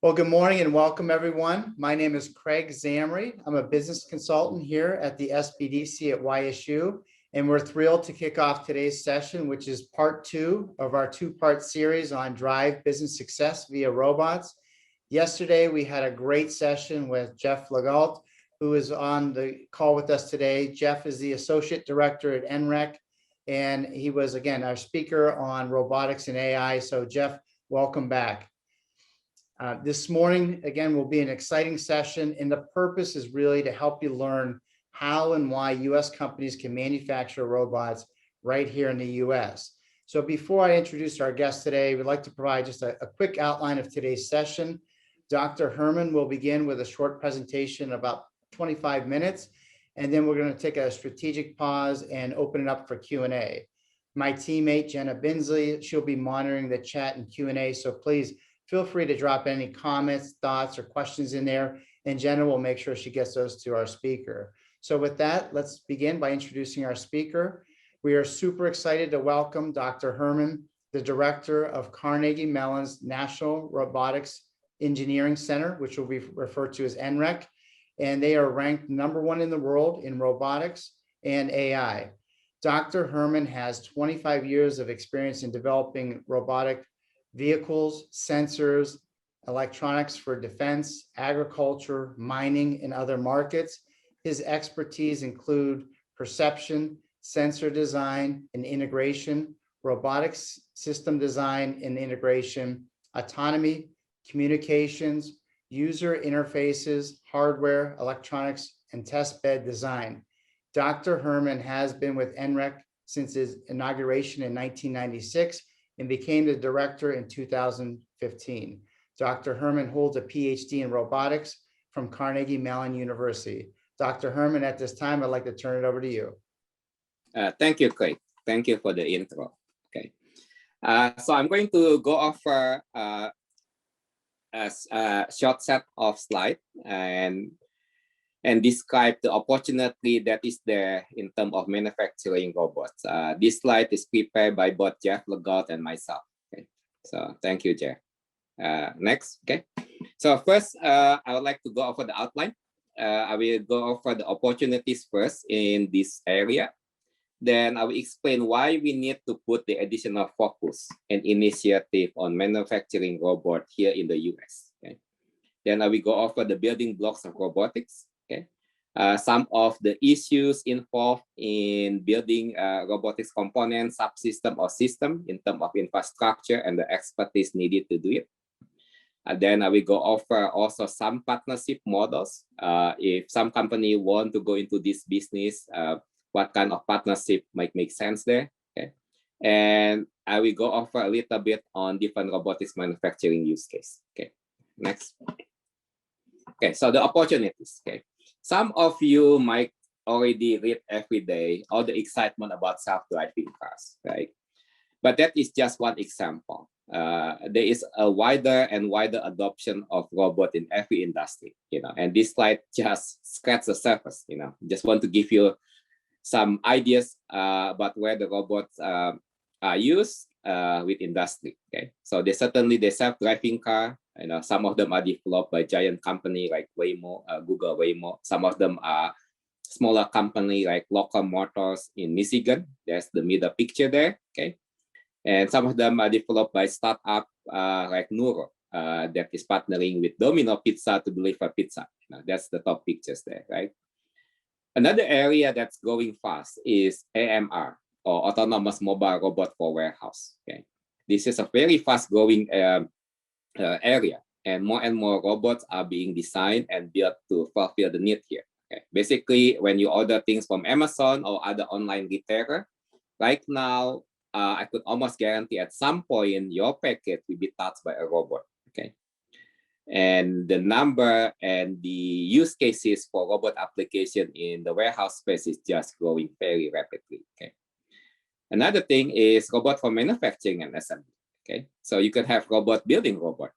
Well, good morning and welcome everyone. My name is Craig Zamary. I'm a business consultant here at the SBDC at YSU, and we're thrilled to kick off today's session, which is part 2 of our 2-part series on Drive Business Success via Robots. Yesterday, we had a great session with Jeff Legault, who is on the call with us today. Jeff is the Associate Director at NREC, and he was, again, our speaker on Robotics and AI. So Jeff, welcome back. This morning, again, will be an exciting session, and the purpose is really to help you learn how and why U.S. companies can manufacture robots right here in the U.S. So before I introduce our guest today, we'd like to provide just a quick outline of today's session. Dr. Herman will begin with a short presentation, about 25 minutes, and then we're going to take a strategic pause and open it up for Q&A. My teammate, Jenna Binsley, she'll be monitoring the chat and Q&A, so please feel free to drop any comments, thoughts, or questions in there, and Jenna will make sure she gets those to our speaker. So with that, let's begin by introducing our speaker. We are super excited to welcome Dr. Herman, the director of Carnegie Mellon's National Robotics Engineering Center, which will be referred to as NREC, and they are ranked #1 in the world in robotics and AI. Dr. Herman has 25 years of experience in developing robotic vehicles, sensors, electronics for defense, agriculture, mining, and other markets. His expertise include perception, sensor design and integration, robotics system design and integration, autonomy, communications, user interfaces, hardware, electronics, and test bed design. Dr. Herman has been with NREC since his inauguration in 1996 and became the director in 2015. Dr. Herman holds a PhD in robotics from Carnegie Mellon University. Dr. Herman, at this time, I'd like to turn it over to you. Thank you, Craig. Thank you for the intro. Okay, so I'm going to go over a short set of slides and describe the opportunity that is there in terms of manufacturing robots. This slide is prepared by both Jeff Legault and myself. Okay, so thank you, Jeff. Next, okay. So first, I would like to go over the outline. I will go over the opportunities first in this area. Then I will explain why we need to put the additional focus and initiative on manufacturing robots here in the US. Okay. Then I will go over the building blocks of robotics. Okay, some of the issues involved in building robotics components, subsystem, or system in terms of infrastructure and the expertise needed to do it. And then I will go over also some partnership models. If some company want to go into this business, what kind of partnership might make sense there? Okay, and I will go over a little bit on different robotics manufacturing use case. Okay, next. Okay, so the opportunities. Okay. Some of you might already read every day all the excitement about self-driving cars, right? But that is just one example. There is a wider and wider adoption of robots in every industry, and this slide just scratches the surface, Just want to give you some ideas about where the robots are used with industry, okay? So they certainly, the self-driving car, some of them are developed by giant company like Waymo, Google Waymo. Some of them are smaller company like Local Motors in Michigan. There's the middle picture there, okay? And some of them are developed by startup like Nuro that is partnering with Domino Pizza to deliver pizza. That's the top pictures there, right? Another area that's going fast is AMR, or Autonomous Mobile Robot for Warehouse, okay? This is a very fast growing area, and more robots are being designed and built to fulfill the need here. Okay. Basically, when you order things from Amazon or other online retailer, right now, I could almost guarantee at some point your packet will be touched by a robot. Okay, and the number and the use cases for robot application in the warehouse space is just growing very rapidly. Okay, another thing is robot for manufacturing and assembly. Okay, so you can have robot building robot.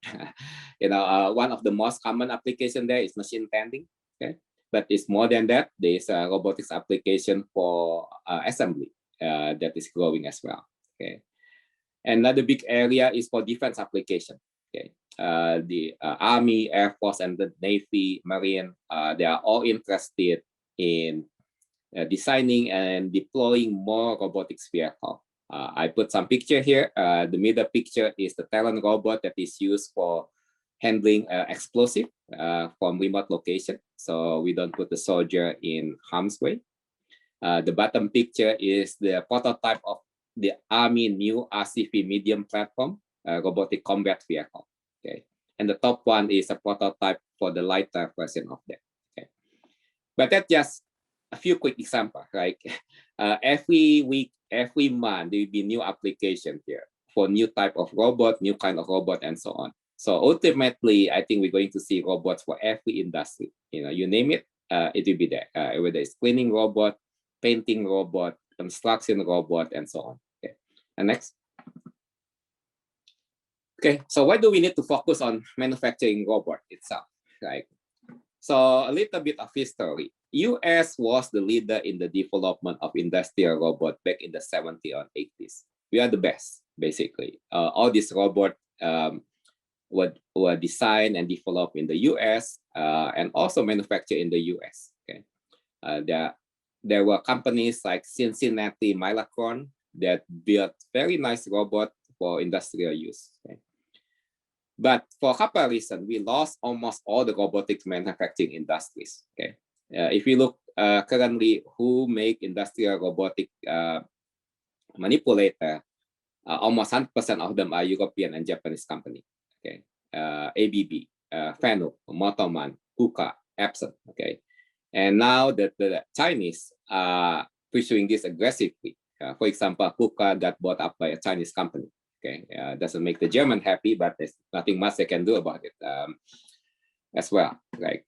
One of the most common application there is machine tending. Okay, but it's more than that. There's a robotics application for assembly that is growing as well. Okay, another big area is for defense application. Okay, the Army, Air Force, and the Navy, Marine, they are all interested in designing and deploying more robotics vehicle. I put some picture here. The middle picture is the Talon robot that is used for handling explosive from remote location. So we don't put the soldier in harm's way. The bottom picture is the prototype of the Army new RCV medium platform, robotic combat vehicle. Okay, and the top one is a prototype for the lighter version of that. Okay, but that's just a few quick examples. Right, every week, every month, there will be new application here for new type of robot, new kind of robot, and so on. So ultimately, I think we're going to see robots for every industry. You know, you name it, it will be there. Whether it's cleaning robot, painting robot, construction robot, and so on. Okay, and next. Okay, so why do we need to focus on manufacturing robot itself, right? So a little bit of history. US was the leader in the development of industrial robot back in the 70s or 80s. We are the best, basically. All these robots were designed and developed in the US and also manufactured in the US. Okay, there were companies like Cincinnati Milacron that built very nice robot for industrial use. Okay? But for a couple of reasons, we lost almost all the robotics manufacturing industries. Okay, if you look currently, who make industrial robotic manipulator, almost 100% of them are European and Japanese company. Okay, ABB, Fanuc, Motorman, KUKA, Epson. Okay, and now that the Chinese are pursuing this aggressively. For example, KUKA got bought up by a Chinese company. Okay, doesn't make the German happy, but there's nothing much they can do about it as well, right?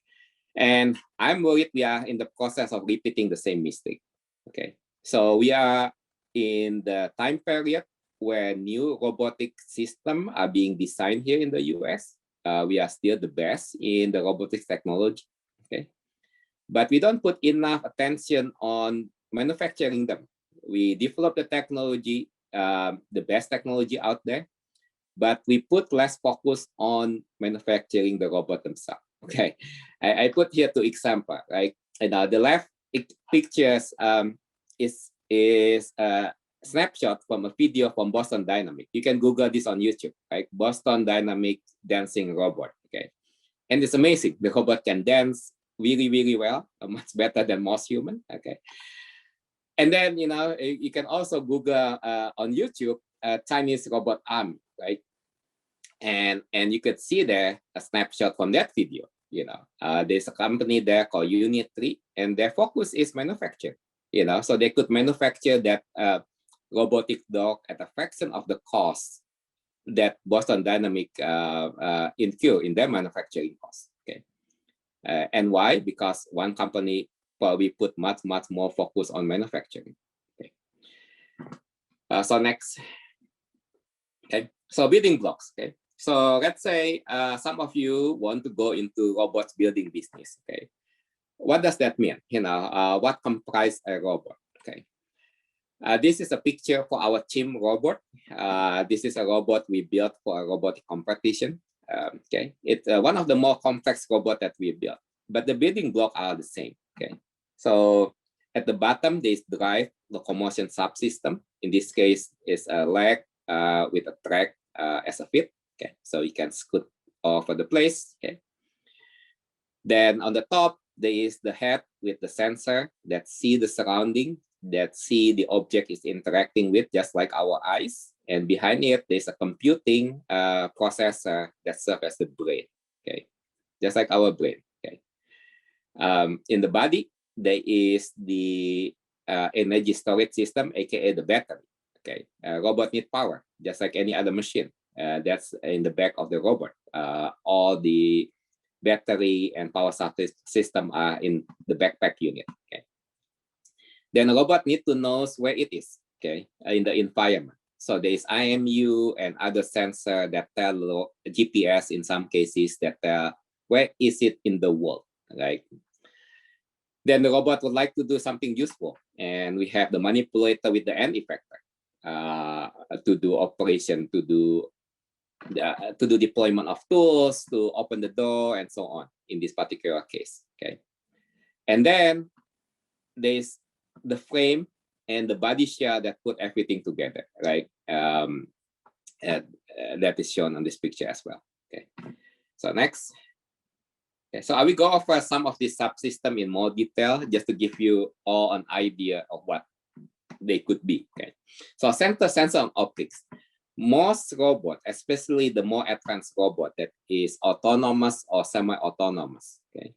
And I'm worried we are in the process of repeating the same mistake. Okay, so we are in the time period where new robotic systems are being designed here in the US. We are still the best in the robotics technology. Okay, but we don't put enough attention on manufacturing them. We develop the technology, the best technology out there, but we put less focus on manufacturing the robot themselves. Okay, I put here two examples, right? And the left pictures is a snapshot from a video from Boston Dynamics. You can Google this on YouTube, right? Boston Dynamics dancing robot. Okay, and it's amazing. The robot can dance really, really well, much better than most human. Okay. And then, you know, you can also Google on YouTube Chinese robot army, right? And you could see there a snapshot from that video. You know, there's a company there called Unit 3, and their focus is manufacture. You know, so they could manufacture that robotic dog at a fraction of the cost that Boston Dynamics incur in their manufacturing cost. Okay, and why? Because one company we put much more focus on manufacturing. Okay. So next. Okay. So building blocks. Okay. So let's say some of you want to go into robots building business. Okay. What does that mean? You know, what comprises a robot? Okay. This is a picture for our team robot. This is a robot we built for a robotic competition. Okay. It's one of the more complex robots that we built, but the building blocks are the same. Okay. So at the bottom, there's drive locomotion subsystem. In this case, it's a leg with a track as a fit. Okay, so you can scoot over the place. Okay. Then on the top, there is the head with the sensor that see the surrounding, that see the object is interacting with, just like our eyes. And behind it, there's a computing processor that serves as the brain. Okay, just like our brain. Okay. In the body, there is the energy storage system, aka the battery. Okay, robot need power, just like any other machine. That's in the back of the robot. All the battery and power system are in the backpack unit. Okay. Then the robot need to know where it is. Okay, in the environment. So there is IMU and other sensor that tell GPS in some cases that where is it in the world, right? Then the robot would like to do something useful, and we have the manipulator with the end effector to do operation, to do to do deployment of tools, to open the door, and so on in this particular case. Okay, and then there's the frame and the body shell that put everything together, right? That is shown on this picture as well. Okay, so next. Okay, so I will go over some of these subsystems in more detail just to give you all an idea of what they could be. Okay, so sensor and optics. Most robots, especially the more advanced robot that is autonomous or semi-autonomous, okay,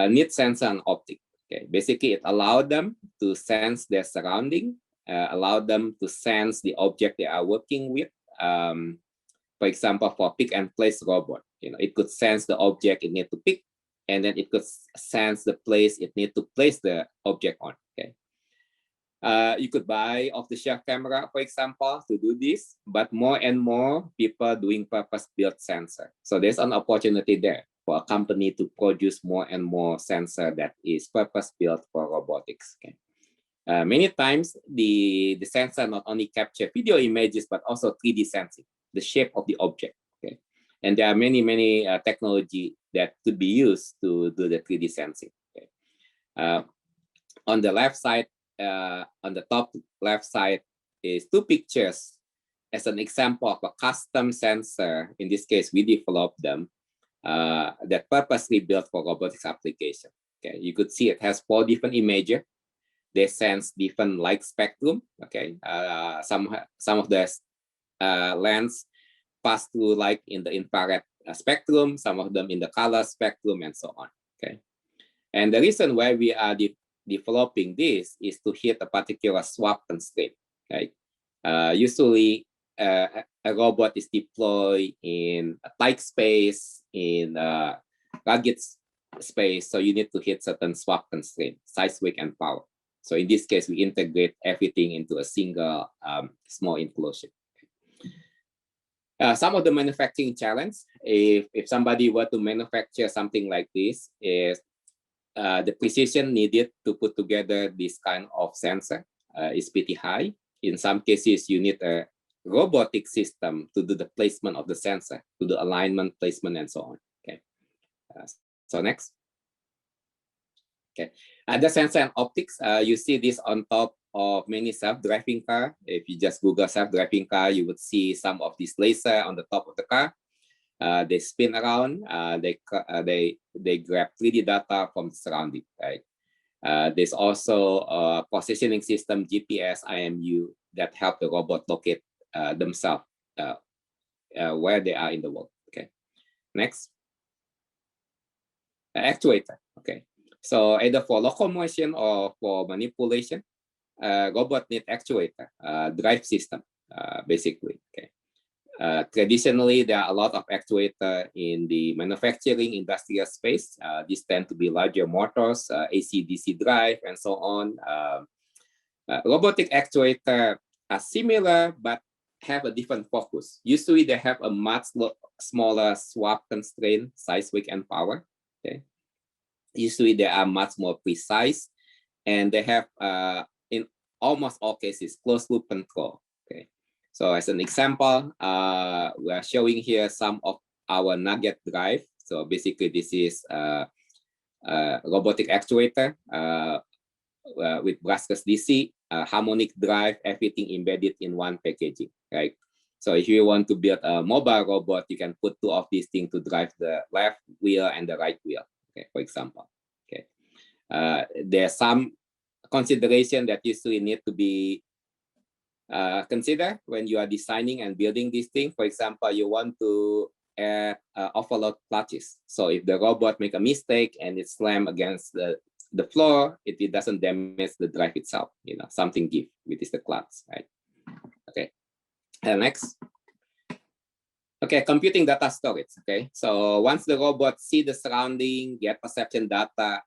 need sensor and optic. Okay, basically it allows them to sense their surrounding, allow them to sense the object they are working with. For example, for pick and place robot, it could sense the object it needs to pick, and then it could sense the place it needs to place the object on. Okay. You could buy off-the-shelf camera, for example, to do this, but more and more people doing purpose-built sensor. So there's an opportunity there for a company to produce more and more sensor that is purpose-built for robotics. Okay. Many times the sensor not only capture video images, but also 3D sensing, the shape of the object. Okay. And there are many technology that could be used to do the 3D sensing. Okay. On the left side, on the top left side is two pictures as an example of a custom sensor. In this case, we developed them that purposely built for robotics application. Okay, you could see it has 4 different images. They sense different light spectrum. Okay, some of the lens pass through light in the infrared spectrum, some of them in the color spectrum, and so on. Okay, and the reason why we are developing this is to hit a particular swap constraint. Right? Usually, a robot is deployed in a tight space, in a rugged space, so you need to hit certain swap constraint, size, weight, and power. So in this case, we integrate everything into a single small enclosure. Some of the manufacturing challenge, if somebody were to manufacture something like this, is the precision needed to put together this kind of sensor is pretty high. In some cases, you need a robotic system to do the placement of the sensor, to do alignment, placement, and so on. Okay. So next. Okay. The sensor and optics, you see this on top of many self-driving car. If you just Google self-driving car, you would see some of these laser on the top of the car. They spin around. They grab 3D data from the surrounding. Right. There's also a positioning system, GPS, IMU, that help the robot locate themselves where they are in the world. Okay. Next. Actuator. Okay. So either for locomotion or for manipulation, robot need actuator, drive system, basically. Okay. Traditionally, there are a lot of actuator in the manufacturing industrial space. These tend to be larger motors, AC/DC drive, and so on. Robotic actuator are similar, but have a different focus. Usually, they have a much smaller swap constraint, size, weight, and power. Okay. Usually, they are much more precise, and they have, in almost all cases, closed loop control. Okay. So as an example, we are showing here some of our nugget drive. So basically, this is a robotic actuator with brushless DC, harmonic drive, everything embedded in one packaging, right? So if you want to build a mobile robot, you can put 2 of these things to drive the left wheel and the right wheel, okay, for example. Okay, there's some consideration that usually need to be consider when you are designing and building this thing. For example, you want to add overload clutches. So if the robot make a mistake and it slam against the floor, it doesn't damage the drive itself. Something give, which is the clutch, right? Okay. Next. Okay, computing data storage. Okay, so once the robot see the surrounding, get perception data,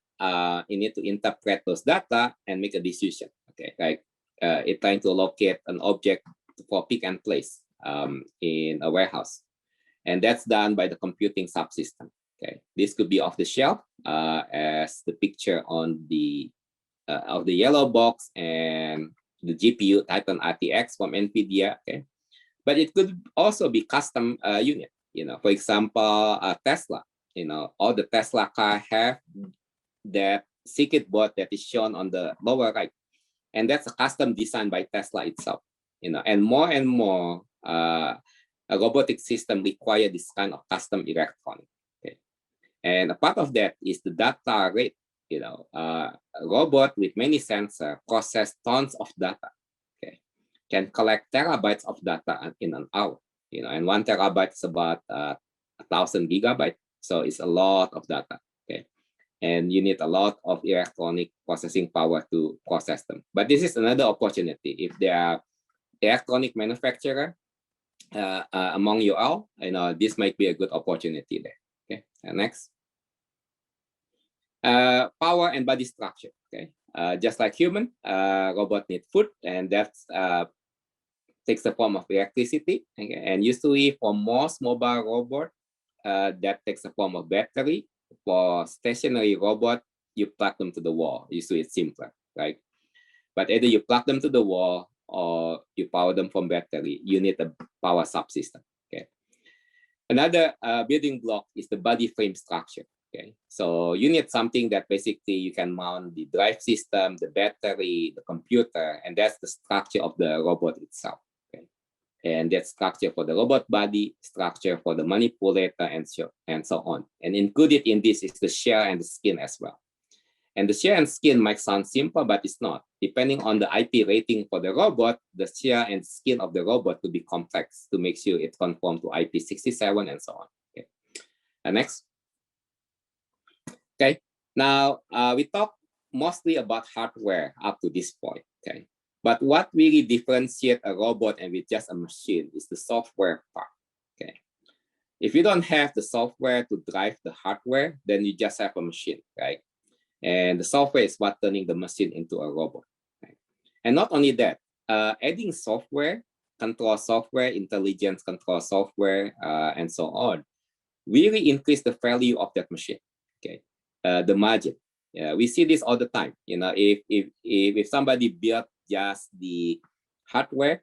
you need to interpret those data and make a decision. Okay, like it's trying to locate an object for pick and place in a warehouse, and that's done by the computing subsystem. Okay, this could be off the shelf, as the picture on the of the yellow box and the GPU Titan RTX from NVIDIA. Okay, but it could also be custom unit. For example, Tesla. All the Tesla car have that circuit board that is shown on the lower right, and that's a custom design by Tesla itself. And more a robotic system require this kind of custom electronic. Okay, and a part of that is the data rate. A robot with many sensors process tons of data. Okay, can collect terabytes of data in an hour. And 1 terabyte is about 1,000 gigabytes, so it's a lot of data. Okay, and you need a lot of electronic processing power to process them. But this is another opportunity. If there are electronic manufacturer among you all, this might be a good opportunity there. Okay, and next. Power and body structure. Okay, just like human, robot need food, and that takes the form of electricity. Okay? And usually for most mobile robot, that takes the form of battery. For stationary robot, you plug them to the wall. Usually it's simpler, right? But either you plug them to the wall or you power them from battery. You need a power subsystem. Okay. Another building block is the body frame structure. Okay, so you need something that basically you can mount the drive system, the battery, the computer, and that's the structure of the robot itself. Okay, and that structure for the robot body, structure for the manipulator, and so on. And included in this is the shell and the skin as well. And the shell and skin might sound simple, but it's not. Depending on the IP rating for the robot, the shell and skin of the robot could be complex to make sure it conforms to IP67 and so on. Okay, and next. Okay, now we talked mostly about hardware up to this point. Okay, but what really differentiates a robot and with just a machine is the software part. Okay, if you don't have the software to drive the hardware, then you just have a machine, right? And the software is what turning the machine into a robot. Right? And not only that, adding software, control software, intelligence control software, and so on, really increase the value of that machine. Okay. The margin. We see this all the time. If somebody built just the hardware,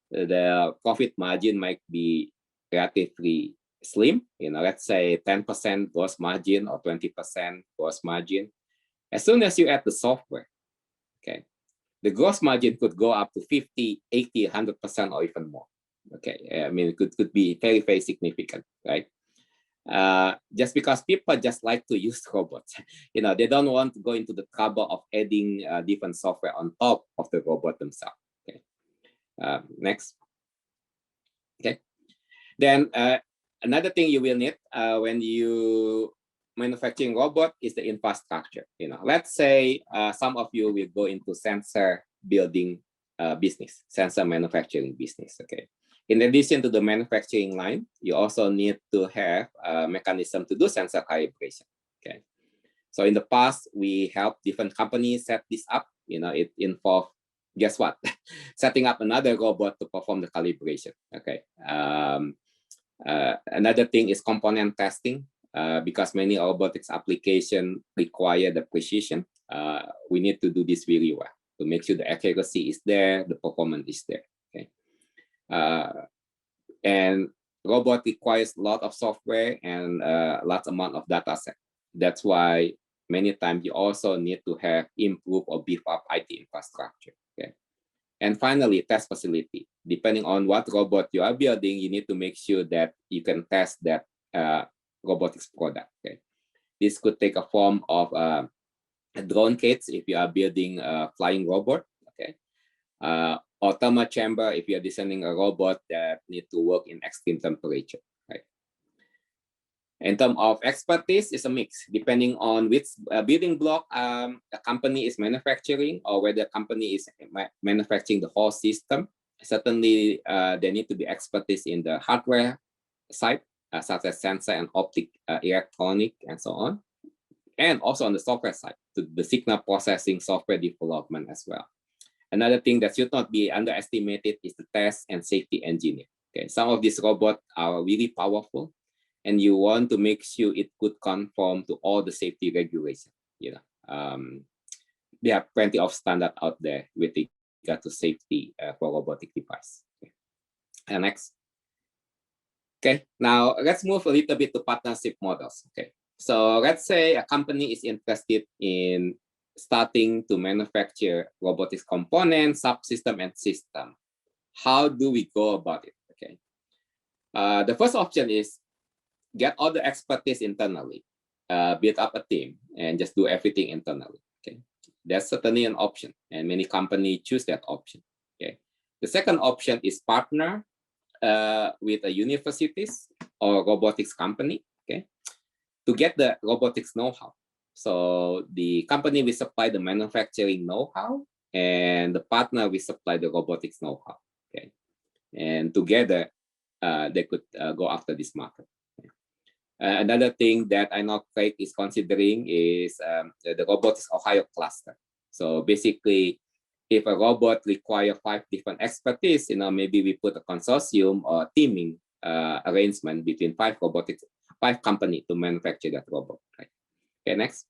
the profit margin might be relatively slim. Let's say 10% gross margin or 20% gross margin. As soon as you add the software, okay, the gross margin could go up to 50, 80, 100% or even more. Okay, I mean it could be very, very significant, right? Just because people just like to use robots, they don't want to go into the trouble of adding different software on top of the robot themselves. Okay, next. Okay, then another thing you will need when you manufacturing robot is the infrastructure. Let's say some of you will go into sensor building business, sensor manufacturing business. Okay. In addition to the manufacturing line, you also need to have a mechanism to do sensor calibration. Okay, so in the past, we helped different companies set this up. It involved, guess what? Setting up another robot to perform the calibration. Okay. Another thing is component testing. Because many robotics applications require the precision, we need to do this really well to make sure the accuracy is there, the performance is there. Okay. And robot requires a lot of software and lots amount of data set. That's why many times you also need to have improve or beef up IT infrastructure. Okay. And finally, test facility. Depending on what robot you are building, you need to make sure that you can test that robotics product. Okay. This could take a form of a drone kits if you are building a flying robot. Okay. Or thermal chamber if you are designing a robot that need to work in extreme temperature. Right. In terms of expertise, it's a mix depending on which building block a company is manufacturing or whether the company is manufacturing the whole system. Certainly, there need to be expertise in the hardware side, such as sensor and optic, electronic, and so on. And also on the software side, the signal processing software development as well. Another thing that should not be underestimated is the test and safety engineer. Okay, some of these robots are really powerful, and you want to make sure it could conform to all the safety regulations. There are plenty of standards out there with regard to safety for robotic device. Okay. And next. Okay, now let's move a little bit to partnership models. Okay, so let's say a company is interested in starting to manufacture robotics components, subsystem, and system. How do we go about it? Okay, the first option is get all the expertise internally, build up a team, and just do everything internally. Okay, that's certainly an option, and many companies choose that option. Okay, the second option is partner with a universities or robotics company, okay, to get the robotics know-how. So the company will supply the manufacturing know-how, and the partner will supply the robotics know-how. Okay, and together they could go after this market. Another thing that I know Craig is considering is the Robotics Ohio cluster. So basically, if a robot requires 5 different expertise, maybe we put a consortium or teaming arrangement between 5 companies to manufacture that robot. Right? Okay, next.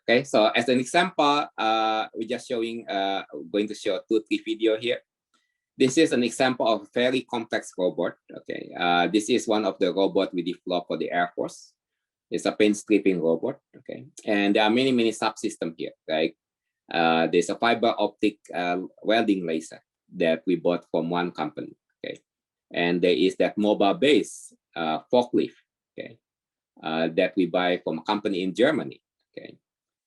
Okay, so as an example, we're just showing, going to show 2-3 video here. This is an example of a very complex robot. Okay, this is one of the robots we developed for the Air Force. It's a paint stripping robot. Okay, and there are many subsystems here. Right, there's a fiber optic welding laser that we bought from one company. Okay, and there is that mobile-based forklift. Okay, that we buy from a company in Germany. Okay,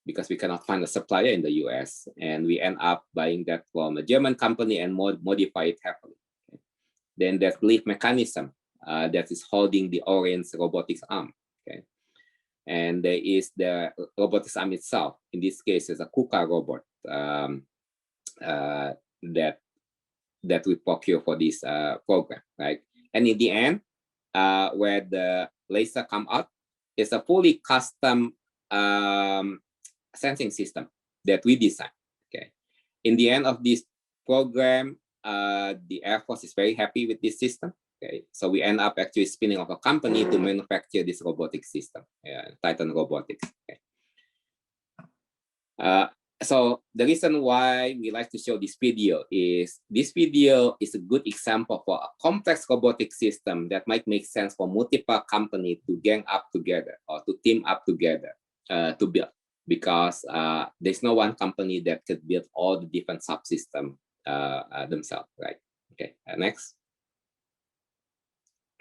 because we cannot find a supplier in the US, and we end up buying that from a German company and modify it heavily. Okay. Then there's lift mechanism that is holding the orange robotics arm. Okay, and there is the robotics arm itself. In this case, it's a KUKA robot that we procure for this program, right? And in the end, where the laser come out, it's a fully custom sensing system that we designed. Okay, in the end of this program, the Air Force is very happy with this system. Okay, so we end up actually spinning off a company to manufacture this robotic system, Titan Robotics. Okay. So the reason why we like to show this video is a good example for a complex robotic system that might make sense for multiple companies to gang up together or to team up together to build. Because there's no one company that could build all the different subsystems themselves, right? Okay, next.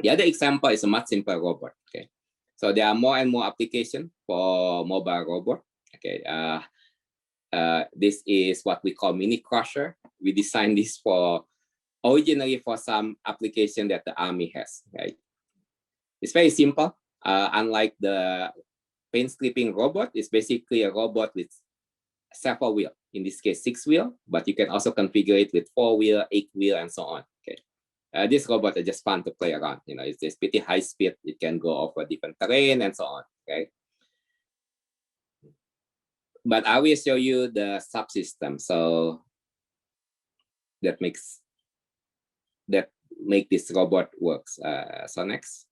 The other example is a much simpler robot. Okay, so there are more and more applications for mobile robot. Okay, this is what we call mini crusher. We designed this originally for some application that the Army has. Right, it's very simple. Unlike the paint stripping robot, is basically a robot with several wheels. In this case, 6 wheels, but you can also configure it with 4 wheels, 8 wheels, and so on. Okay, this robot is just fun to play around. It's pretty high speed. It can go over different terrain and so on. Okay, but I will show you the subsystem. So that make this robot works. So next.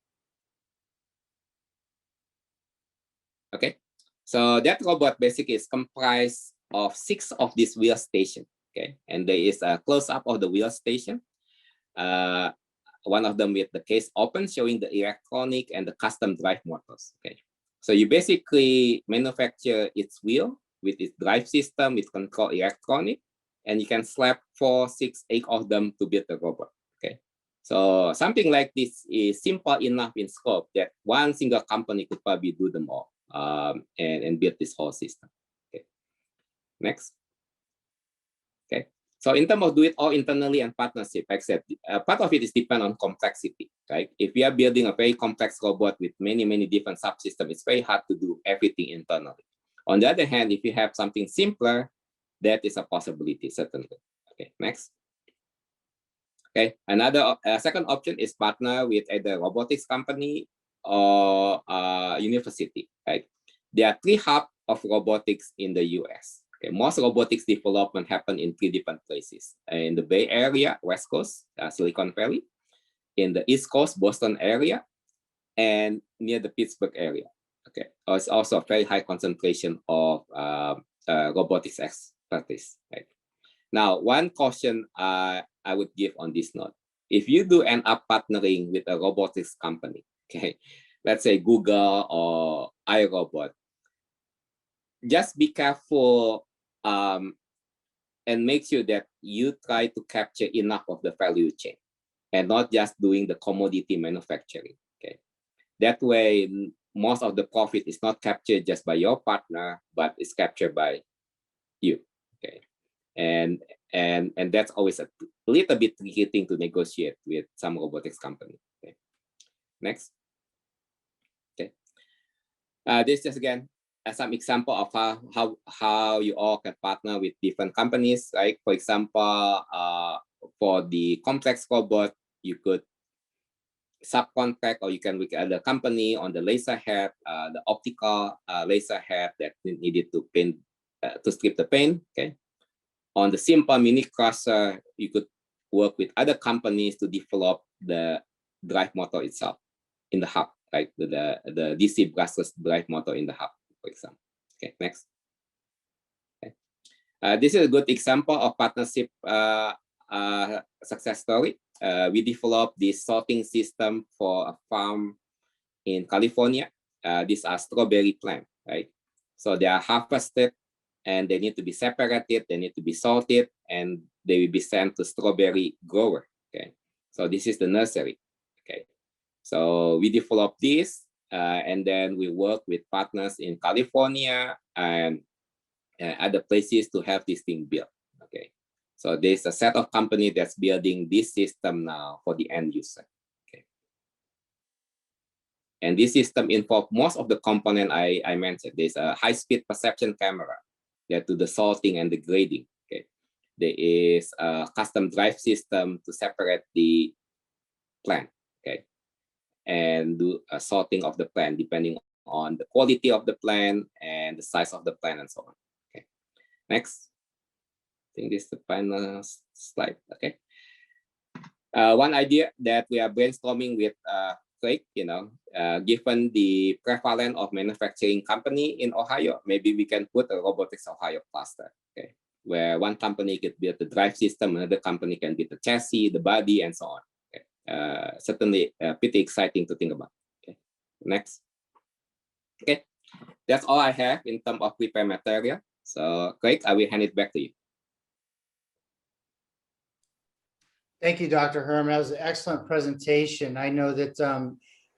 Okay, so that robot basically is comprised of 6 of these wheel stations. Okay, and there is a close-up of the wheel station. One of them with the case open, showing the electronic and the custom drive motors. Okay, so you basically manufacture its wheel with its drive system, with control electronic, and you can slap 4, 6, 8 of them to build the robot. Okay, so something like this is simple enough in scope that one single company could probably do them all. And build this whole system. Okay, next. Okay, so in terms of do it all internally and partnership, like I said, part of it is depend on complexity. Right? If we are building a very complex robot with many different subsystems, it's very hard to do everything internally. On the other hand, if you have something simpler, that is a possibility certainly. Okay, next. Okay, another second option is partner with either robotics company or university. Right? There are 3 hubs of robotics in the US. Okay, most robotics development happen in 3 different places: in the Bay Area, West Coast, Silicon Valley; in the East Coast, Boston area; and near the Pittsburgh area. Okay, it's also a very high concentration of robotics expertise. Right? Now, one caution I would give on this note: if you do end up partnering with a robotics company, okay, let's say Google or iRobot, just be careful and make sure that you try to capture enough of the value chain and not just doing the commodity manufacturing. Okay, that way most of the profit is not captured just by your partner, but it's captured by you. Okay, and that's always a little bit tricky thing to negotiate with some robotics company. Okay, next. Okay, this is again some example of how you all can partner with different companies. Right, for example, for the complex robot, you could subcontract or you can work at the company on the laser head, the optical laser head that needed to paint to strip the paint. Okay, on the simple mini crusher, you could work with other companies to develop the drive motor itself in the hub, right? The DC brushless drive motor in the hub, for example. Okay, next. Okay. This is a good example of partnership success story. We developed this sorting system for a farm in California. These are strawberry plants, right? So they are harvested and they need to be separated, they need to be sorted, and they will be sent to strawberry grower. Okay, so this is the nursery. Okay, so we developed this and then we work with partners in California and other places to have this thing built. Okay, so there's a set of companies that's building this system now for the end user. Okay, and this system involves most of the component I mentioned. There's a high-speed perception camera that do the sorting and the grading. Okay, there is a custom drive system to separate the plant. Okay, and do a sorting of the plant depending on the quality of the plant and the size of the plant and so on. Okay, next. I think this is the final slide. Okay. One idea that we are brainstorming with Craig, given the prevalence of manufacturing company in Ohio, maybe we can put a Robotics Ohio cluster, okay, where one company could build the drive system, another company can build the chassis, the body, and so on. Okay. Certainly pretty exciting to think about. Okay. Next. Okay, that's all I have in terms of prepared material. So Craig, I will hand it back to you. Thank you, Dr. Herman. That was an excellent presentation. I know that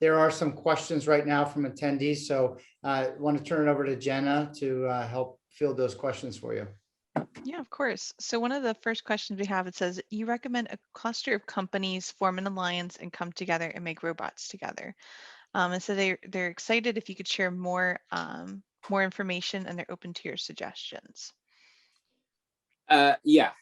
there are some questions right now from attendees, so I want to turn it over to Jenna to help field those questions for you. Yeah, of course. So one of the first questions we have, it says, you recommend a cluster of companies form an alliance and come together and make robots together. And so they're excited if you could share more information, and they're open to your suggestions. Yeah.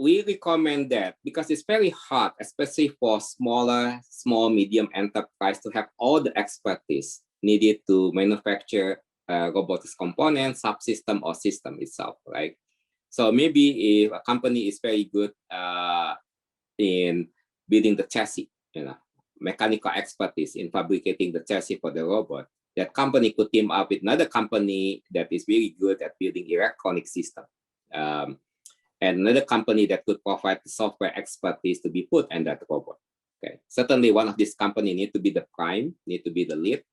We recommend that because it's very hard, especially for small, medium enterprise to have all the expertise needed to manufacture robotics components, subsystem, or system itself, right? So maybe if a company is very good in building the chassis, mechanical expertise in fabricating the chassis for the robot, that company could team up with another company that is really good at building electronic system. And another company that could provide the software expertise to be put in that robot. Okay, certainly one of these companies need to be the prime, need to be the lead,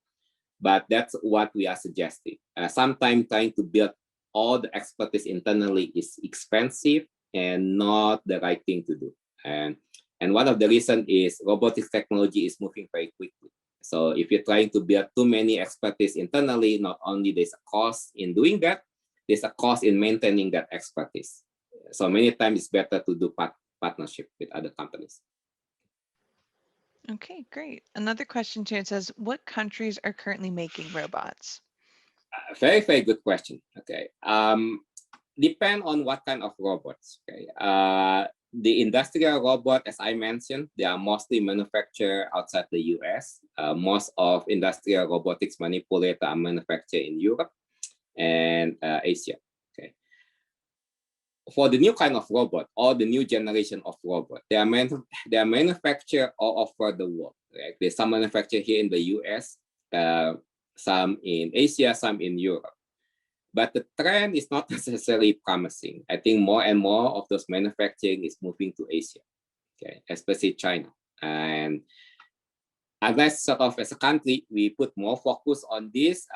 but that's what we are suggesting. Sometimes trying to build all the expertise internally is expensive and not the right thing to do. And one of the reasons is robotics technology is moving very quickly. So if you're trying to build too many expertise internally, not only there's a cost in doing that, there's a cost in maintaining that expertise. So many times it's better to do partnership with other companies. Okay, great. Another question here, it says, what countries are currently making robots? Very, very good question. Okay. Depend on what kind of robots. Okay. The industrial robot, as I mentioned, they are mostly manufactured outside the US. Most of industrial robotics manipulators are manufactured in Europe and Asia. Okay. For the new kind of robot or the new generation of robot, they are manufactured all over the world. Right? There's some manufactured here in the US, some in Asia, some in Europe. But the trend is not necessarily promising. I think more and more of those manufacturing is moving to Asia, okay, especially China. And unless sort of as a country, we put more focus on this,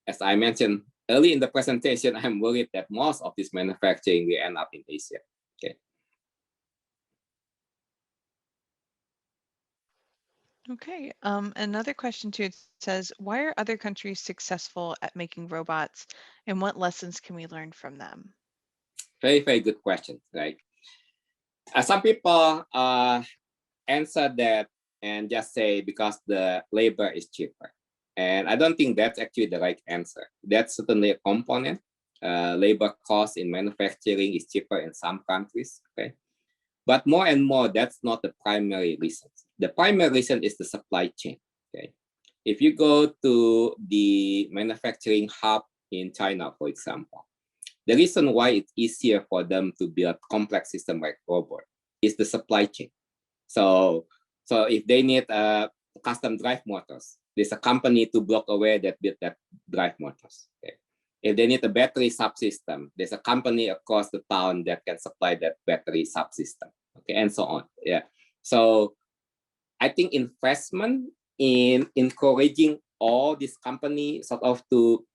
as I mentioned early in the presentation, I'm worried that most of this manufacturing will end up in Asia. Okay. Okay, another question too, it says, why are other countries successful at making robots and what lessons can we learn from them? Very, very good question, right? Some people answer that and just say because the labor is cheaper. And I don't think that's actually the right answer. That's certainly a component. Labor cost in manufacturing is cheaper in some countries, okay? But more and more, that's not the primary reason. The primary reason is the supply chain, okay? If you go to the manufacturing hub in China, for example, the reason why it's easier for them to build complex system like robot is the supply chain. So if they need custom drive motors, there's a company to block away that build that drive motors. Okay? If they need a battery subsystem, there's a company across the town that can supply that battery subsystem. Okay, and so on. Yeah. So I think investment in encouraging all these companies sort of to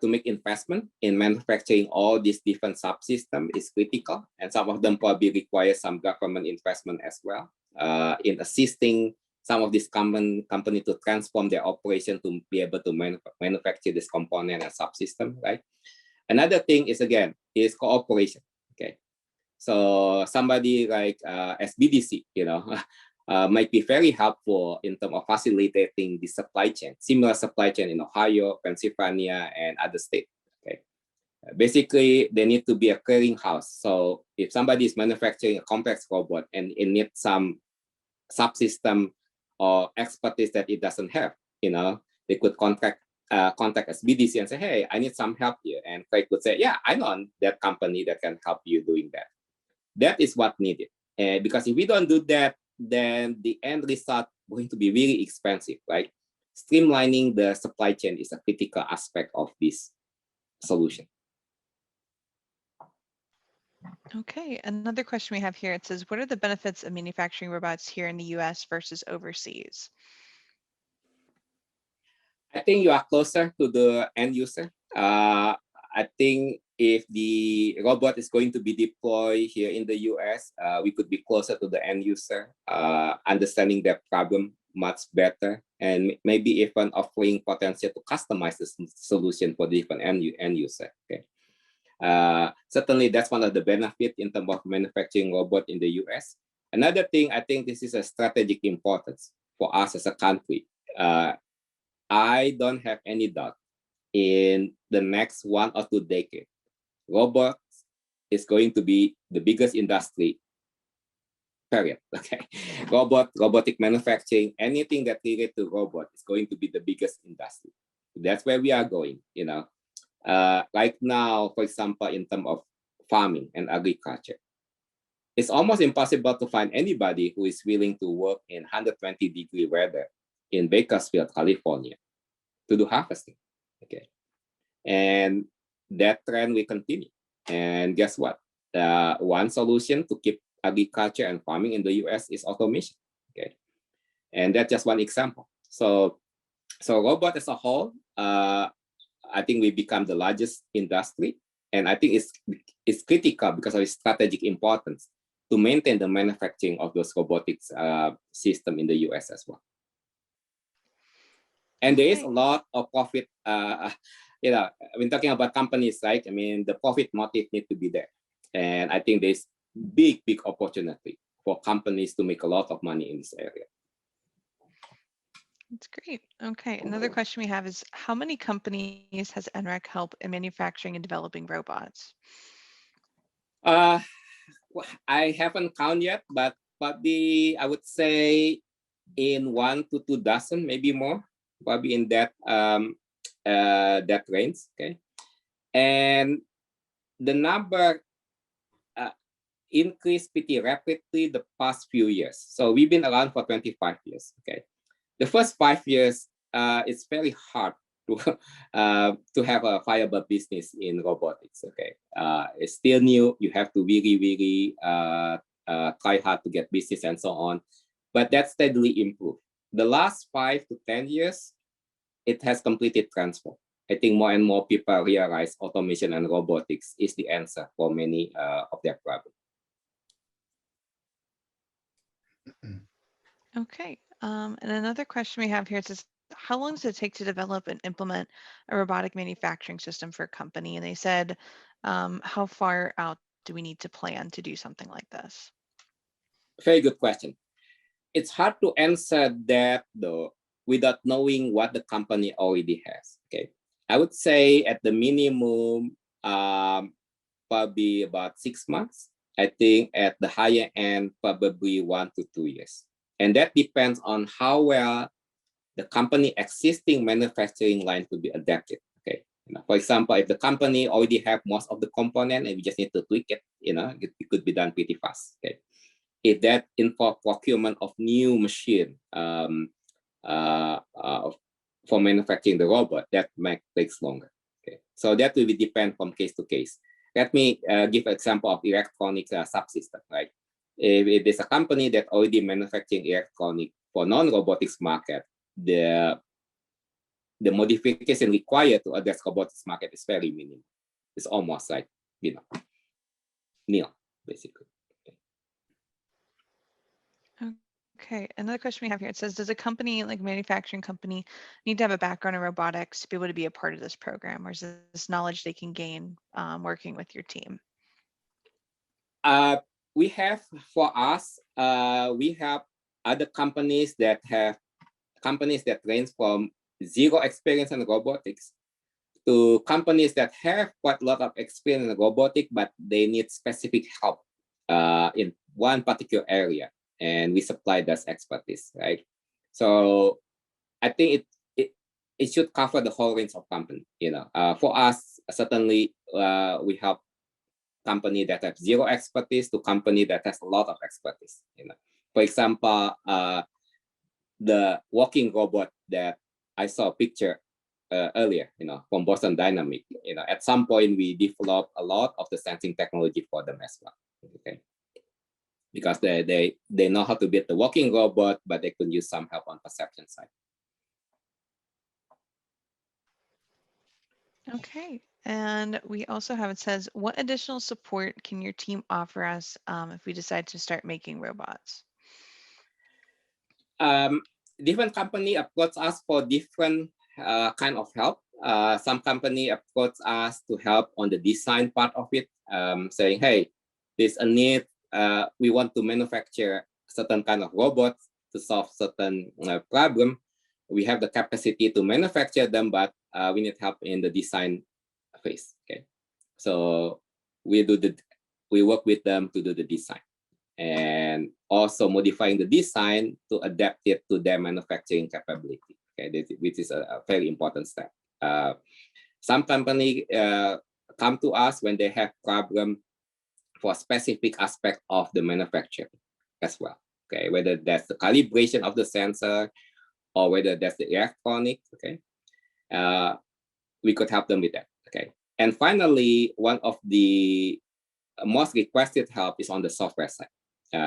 make investment in manufacturing all these different subsystems is critical, and some of them probably require some government investment as well in assisting some of these company to transform their operation to be able to manufacture this component and subsystem, right? Another thing is, again, is cooperation, okay? So somebody like SBDC, you know, might be very helpful in terms of facilitating the supply chain, similar supply chain in Ohio, Pennsylvania, and other states. Okay, basically they need to be a clearinghouse. So if somebody is manufacturing a complex robot and it needs some subsystem or expertise that it doesn't have, you know, they could contact SBDC and say, hey, I need some help here. And Craig would say, yeah, I know that company that can help you doing that. That is what needed. Because if we don't do that, then the end result is going to be really expensive, right? Streamlining the supply chain is a critical aspect of this solution. Okay, another question we have here, it says, what are the benefits of manufacturing robots here in the US versus overseas? I think you are closer to the end user. I think if the robot is going to be deployed here in the US, we could be closer to the end user, understanding their problem much better, and maybe even offering potential to customize the solution for different end user. Okay. Certainly, that's one of the benefits in terms of manufacturing robot in the US. Another thing, I think this is a strategic importance for us as a country. I don't have any doubt in the next 1 or 2 decades, robots is going to be the biggest industry, period. Okay, robotic manufacturing, anything that related to robot is going to be the biggest industry. That's where we are going, you know. Right now, for example, in terms of farming and agriculture, it's almost impossible to find anybody who is willing to work in 120-degree weather in Bakersfield, California, to do harvesting. Okay, and that trend will continue. And guess what? One solution to keep agriculture and farming in the US is automation. Okay, and that's just one example. So robot as a whole, I think we become the largest industry, and I think it's critical because of its strategic importance to maintain the manufacturing of those robotics system in the US as well. And there is a lot of profit. You know, when talking about companies, right? I mean, the profit motive need to be there, and I think there's big opportunity for companies to make a lot of money in this area. That's great. Okay, another question we have is, how many companies has NREC helped in manufacturing and developing robots? I haven't counted yet, but probably I would say in 1 to 2 dozen, maybe more, probably in that that range. Okay, and the number increased pretty rapidly the past few years. So we've been around for 25 years. Okay, the first 5 years, it's very hard to have a viable business in robotics. Okay, it's still new. You have to really try hard to get business and so on, but that steadily improved. The last 5 to 10 years, it has completely transformed. I think more and more people realize automation and robotics is the answer for many of their problems. Okay. And another question we have here is, how long does it take to develop and implement a robotic manufacturing system for a company? And they said, how far out do we need to plan to do something like this? Very good question. It's hard to answer that though without knowing what the company already has. Okay, I would say at the minimum, probably about 6 months. I think at the higher end, probably 1 to 2 years. And that depends on how well the company existing manufacturing line to be adapted. Okay, for example, if the company already have most of the component and we just need to tweak it, it could be done pretty fast. Okay, if that involves procurement of new machine for manufacturing the robot, that might takes longer. Okay, so that will depend from case to case. Let me give an example of electronic subsystem. Right, if there's a company that already manufacturing electronic for non-robotics market, the modification required to address robotics market is very minimal. It's almost like nil, basically. Okay, another question we have here, it says, does a company, like a manufacturing company, need to have a background in robotics to be able to be a part of this program, or is this knowledge they can gain working with your team? We have, for us, we have other companies that range from zero experience in robotics to companies that have quite a lot of experience in robotics, but they need specific help in one particular area. And we supply that expertise, right? So I think it should cover the whole range of company. For us, certainly we help company that have zero expertise to company that has a lot of expertise. For example, the walking robot that I saw a picture earlier, from Boston Dynamics. At some point we developed a lot of the sensing technology for them as well. Okay. Because they know how to build the walking robot, but they could use some help on perception side. Okay, and we also have, it says, what additional support can your team offer us if we decide to start making robots? Different company approach us for different kind of help. Some company approach us to help on the design part of it, saying, hey, there's a need. We want to manufacture certain kind of robots to solve certain problem. We have the capacity to manufacture them, but we need help in the design phase. Okay, so we work with them to do the design and also modifying the design to adapt it to their manufacturing capability. Okay, which is a very important step. Some company come to us when they have problem for a specific aspect of the manufacturing as well. Okay, whether that's the calibration of the sensor or whether that's the electronic. Okay, we could help them with that. Okay, and finally, one of the most requested help is on the software side.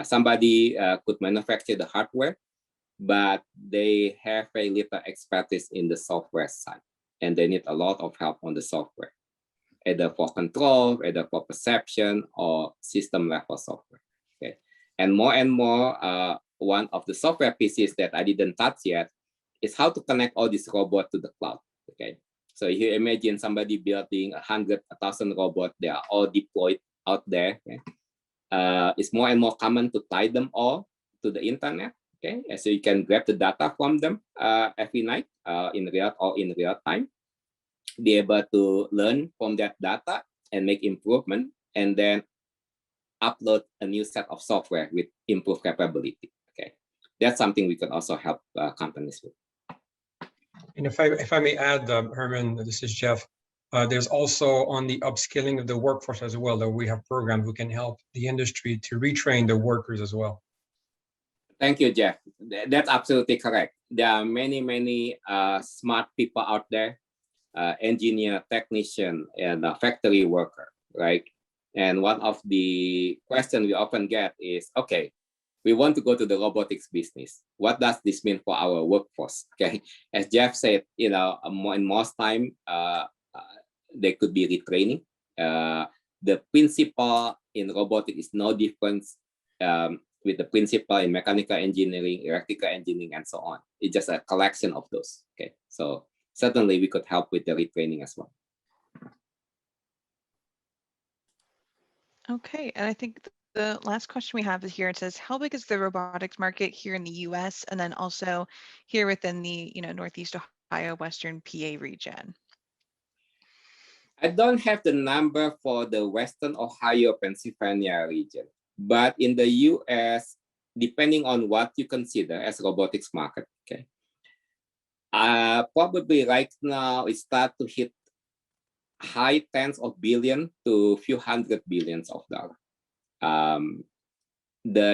Somebody could manufacture the hardware, but they have very little expertise in the software side, and they need a lot of help on the software, either for control, either for perception, or system level software. Okay, and more, one of the software pieces that I didn't touch yet is how to connect all these robots to the cloud. Okay, so you imagine somebody building 100, 1,000 robots, they are all deployed out there. Okay? It's more and more common to tie them all to the internet. Okay, and so you can grab the data from them every night in real time. Be able to learn from that data and make improvement, and then upload a new set of software with improved capability. Okay, that's something we can also help companies with. And if I may add, Herman, this is Jeff. There's also on the upskilling of the workforce as well, that we have programs who can help the industry to retrain the workers as well. Thank you, Jeff. That's absolutely correct. There are many smart people out there engineer, technician, and a factory worker, right? And one of the questions we often get is, okay, we want to go to the robotics business. What does this mean for our workforce? Okay, as Jeff said, in most time, there could be retraining. The principle in robotics is no different with the principle in mechanical engineering, electrical engineering, and so on. It's just a collection of those. Okay, so certainly we could help with the retraining as well. Okay, and I think the last question we have is here. It says, how big is the robotics market here in the US and then also here within the Northeast Ohio, Western PA region? I don't have the number for the Western Ohio, Pennsylvania region, but in the US, depending on what you consider as robotics market, okay, probably right now it start to hit high tens of billion to few hundred billions of dollars.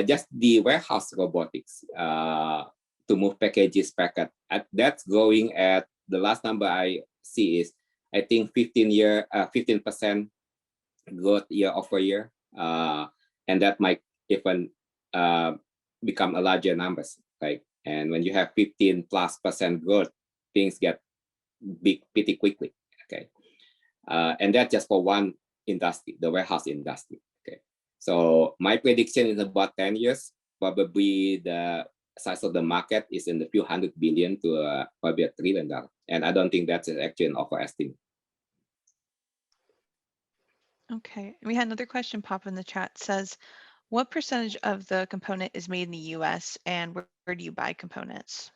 Just the warehouse robotics to move packages packet, that's growing at, the last number I see is, I think 15% growth year over year, and that might even become a larger numbers, right? And when you have 15+% growth, things get big pretty quickly, okay? And that's just for one industry, the warehouse industry, okay? So my prediction is about 10 years, probably the size of the market is in the few hundred billion to probably $1 trillion. And I don't think that's actually an overestimate. Okay, we had another question pop in the chat. It says, what percentage of the component is made in the US and where do you buy components?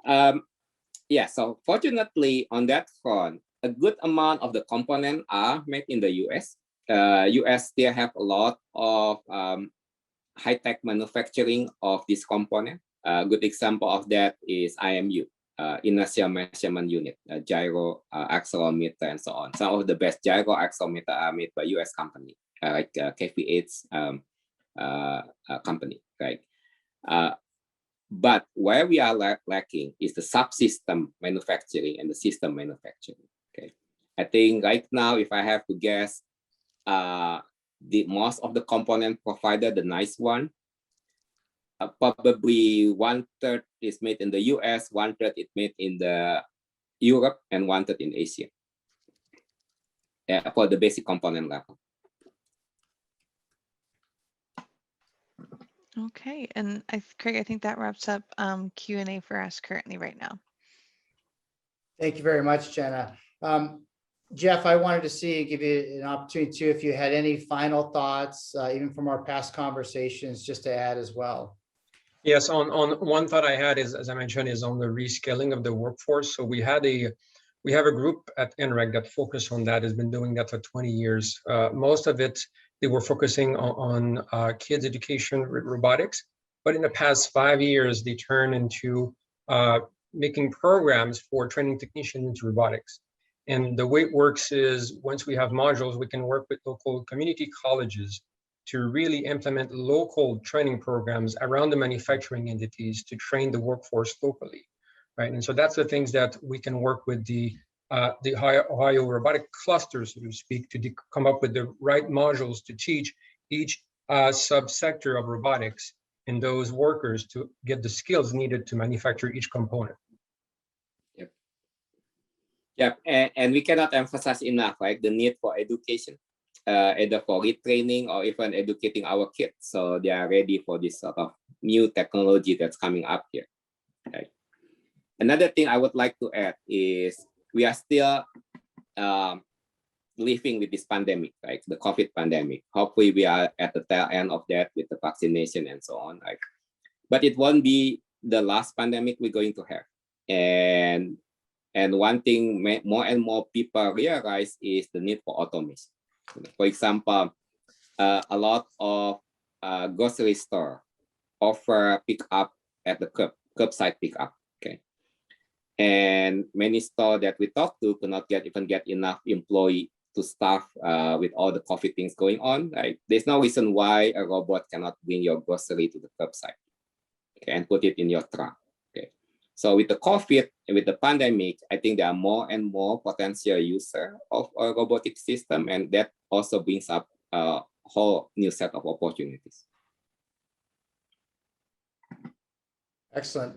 Yeah, so fortunately on that front, a good amount of the components are made in the US. US still have a lot of high-tech manufacturing of this component. A good example of that is IMU, inertial measurement unit, gyro, accelerometer, and so on. Some of the best gyro accelerometer are made by US company, like KV8's company, right? But where we are lacking is the subsystem manufacturing and the system manufacturing. Okay, I think right now, if I have to guess, the most of the component provider, the nice one, probably 1/3 is made in the US, 1/3 is made in the Europe, and 1/3 in Asia. For the basic component level. Okay, and Craig, I think that wraps up Q&A for us currently right now. Thank you very much, Jenna. Jeff, I wanted to give you an opportunity too, if you had any final thoughts, even from our past conversations, just to add as well. Yes, on one thought I had is, as I mentioned, is on the reskilling of the workforce. So we have a group at NREC that focus on that, has been doing that for 20 years. Most of it, they were focusing on kids education robotics, but in the past 5 years, they turned into making programs for training technicians into robotics. And the way it works is, once we have modules, we can work with local community colleges to really implement local training programs around the manufacturing entities to train the workforce locally, right? And so that's the things that we can work with the Ohio robotic cluster, so to speak, to come up with the right modules to teach each subsector of robotics and those workers to get the skills needed to manufacture each component. Yep, and we cannot emphasize enough, right, the need for education, either for retraining or even educating our kids so they are ready for this sort of new technology that's coming up here. Okay. Another thing I would like to add is we are still living with this pandemic, right, the COVID pandemic. Hopefully we are at the tail end of that with the vaccination and so on, right? But it won't be the last pandemic we're going to have. And one thing more and more people realize is the need for automation. For example, a lot of grocery store offer pick up at the curbside pickup. Okay, and many stores that we talk to cannot even get enough employee to staff with all the COVID things going on. Right? There's no reason why a robot cannot bring your grocery to the curbside, okay, and put it in your truck. Okay, So with the COVID and with the pandemic, I think there are more and more potential users of a robotic system, and that also brings up a whole new set of opportunities. Excellent.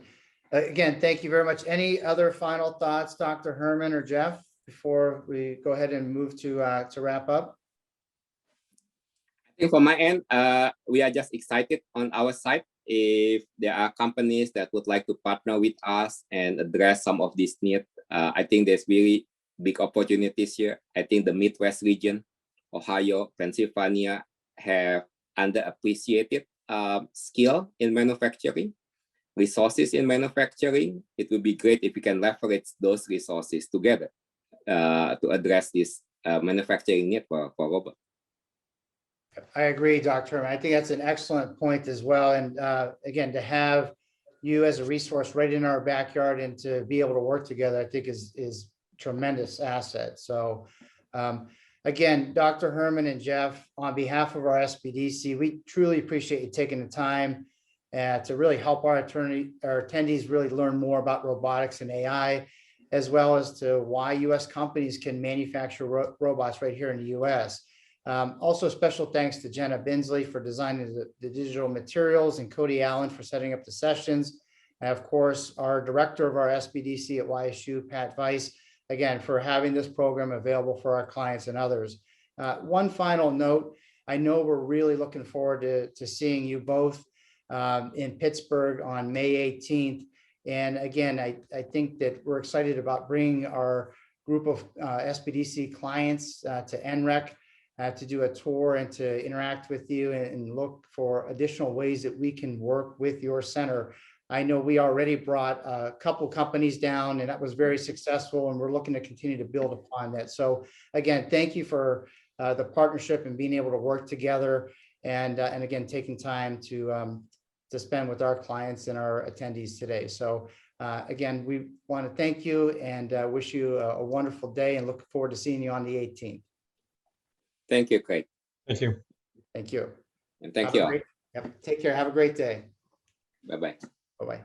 Again, thank you very much. Any other final thoughts, Dr. Herman or Jeff, before we go ahead and move to wrap up? I think from my end, we are just excited on our side. If there are companies that would like to partner with us and address some of these needs, I think there's really big opportunities here. I think the Midwest region, Ohio, Pennsylvania, have underappreciated skill in manufacturing, resources in manufacturing. It would be great if we can leverage those resources together to address this manufacturing need for robots. I agree, Dr. Herman. I think that's an excellent point as well. And again, to have you as a resource right in our backyard and to be able to work together, I think is tremendous asset. So again, Dr. Herman and Jeff, on behalf of our SBDC, we truly appreciate you taking the time to really help our attendees really learn more about robotics and AI, as well as to why U.S. companies can manufacture robots right here in the U.S. Also, special thanks to Jenna Binsley for designing the digital materials and Cody Allen for setting up the sessions. And of course, our director of our SBDC at YSU, Pat Weiss, again, for having this program available for our clients and others. One final note, I know we're really looking forward to seeing you both in Pittsburgh on May 18th. And again, I think that we're excited about bringing our group of SBDC clients to NREC to do a tour and to interact with you and look for additional ways that we can work with your center. I know we already brought a couple companies down and that was very successful, and we're looking to continue to build upon that. So again, thank you for the partnership and being able to work together, and again, taking time to spend with our clients and our attendees today. So again, we want to thank you and wish you a wonderful day, and look forward to seeing you on the 18th. Thank you, Craig. Thank you. Thank you. And thank you all. Take care. Have a great day. Bye-bye. Bye-bye.